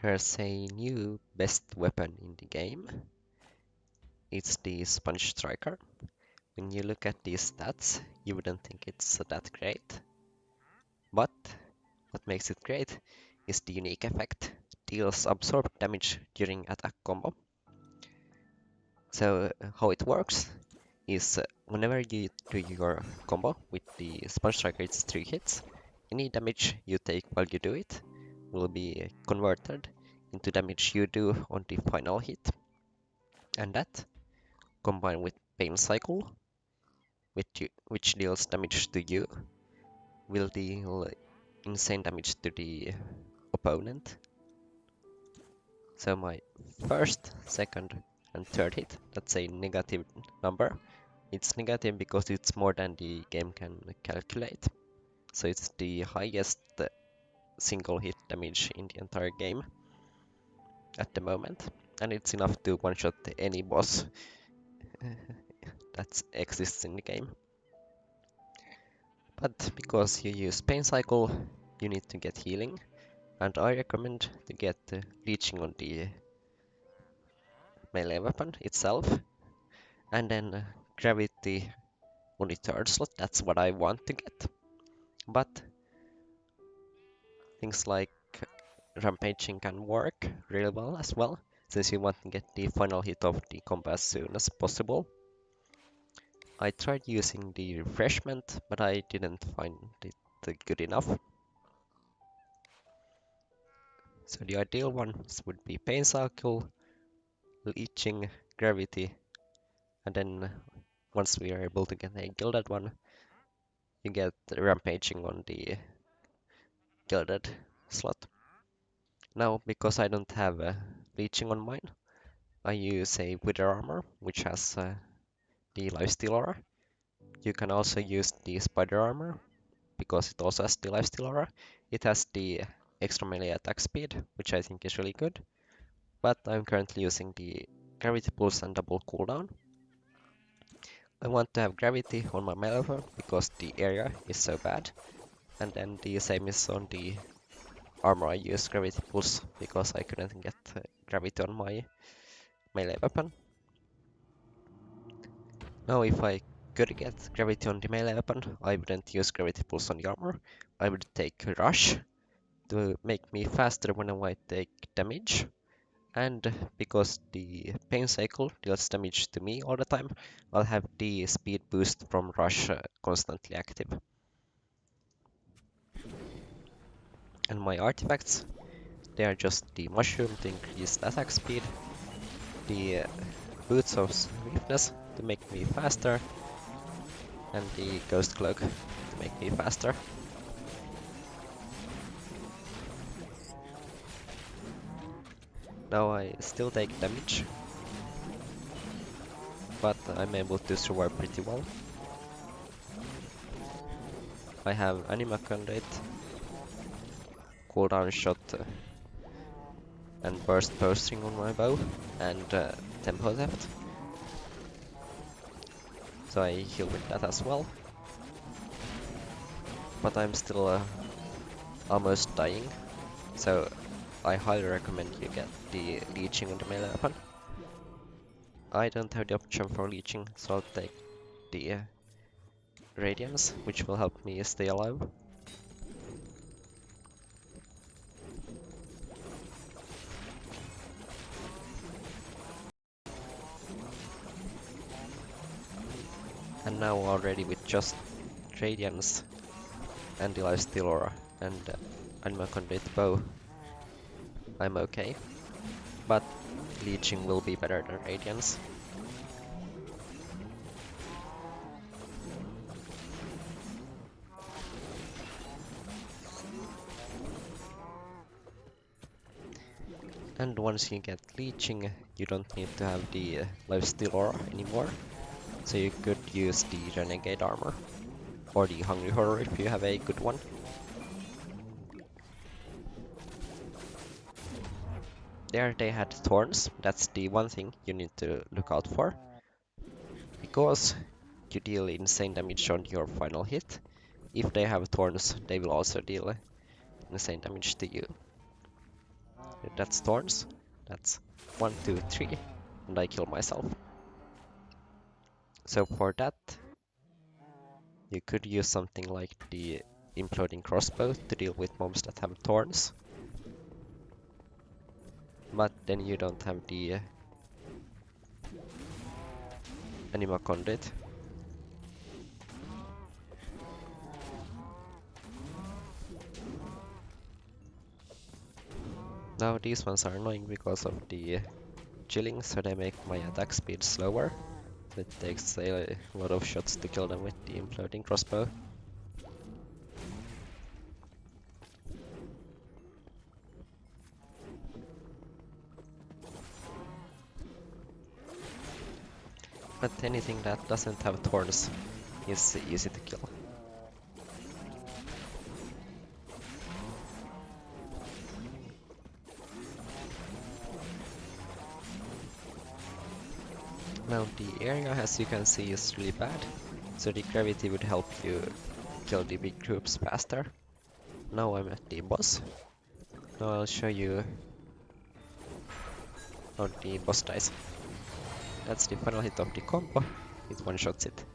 There's a new best weapon in the game. It's the Sponge Striker. When you look at these stats, you wouldn't think it's that great. But what makes it great is the unique effect. Deals absorbed damage during attack combo. So how it works is whenever you do your combo with the Sponge Striker, it's 3 hits. Any damage you take while you do it will be converted into damage you do on the final hit. And that, combined with Pain Cycle, which deals damage to you, will deal insane damage to the opponent. So my first, second, and third hit, that's a negative number. It's negative because it's more than the game can calculate. So it's the highest single hit damage in the entire game at the moment. And it's enough to one-shot any boss that exists in the game. But because you use Pain Cycle, you need to get healing. And I recommend to get leeching on the melee weapon itself. And then gravity on the third slot, that's what I want to get. But things like rampaging can work really well as well, since you want to get the final hit of the combo as soon as possible. I tried using the refreshment, but I didn't find it good enough. So the ideal ones would be Pain Cycle, Leeching, Gravity, and then once we are able to get a gilded one, you get Rampaging on the gilded slot. Now, because I don't have Leeching on mine, I use a Wither Armor, which has the Lifesteal Aura. You can also use the Spider Armor, because it also has the Lifesteal Aura. It has the extra melee attack speed, which I think is really good. But I'm currently using the Gravity Pulse and double cooldown. I want to have Gravity on my melee weapon because the area is so bad. And then the same is on the armor. I use Gravity Pulse because I couldn't get Gravity on my melee weapon. Now if I could get Gravity on the melee weapon, I wouldn't use Gravity Pulse on the armor. I would take Rush to make me faster when I take damage. And because the Pain Cycle deals damage to me all the time, I'll have the speed boost from Rush constantly active. And my artifacts, they are just the Mushroom to increase attack speed, the Boots of Swiftness to make me faster, and the Ghost Cloak to make me faster. Now I still take damage, but I'm able to survive pretty well. I have Anima Conduit, cooldown shot, and burst posting on my bow, and tempo theft. So I heal with that as well. But I'm still almost dying, so I highly recommend you get the leeching on the melee weapon. I don't have the option for leeching, so I'll take the radiance, which will help me stay alive. And now already with just radiance and the lifesteal aura and Anima Conduit bow, I'm okay. But leeching will be better than radiance. And once you get leeching, you don't need to have the lifesteal aura anymore. So you could use the renegade armor or the hungry horror if you have a good one. There they had thorns, that's the one thing you need to look out for. Because you deal insane damage on your final hit. If they have thorns, they will also deal insane damage to you. That's thorns. That's 1, 2, 3, and I kill myself. So for that, you could use something like the imploding crossbow to deal with mobs that have thorns. But then you don't have the anima conduit. Now these ones are annoying because of the chilling, so they make my attack speed slower. So it takes a lot of shots to kill them with the imploding crossbow. But anything that doesn't have thorns is easy to kill. Now the area, as you can see, is really bad, so the gravity would help you kill the big groups faster. Now I'm at the boss. Now I'll show you how the boss dies. That's the final hit of the combo. It one-shots it.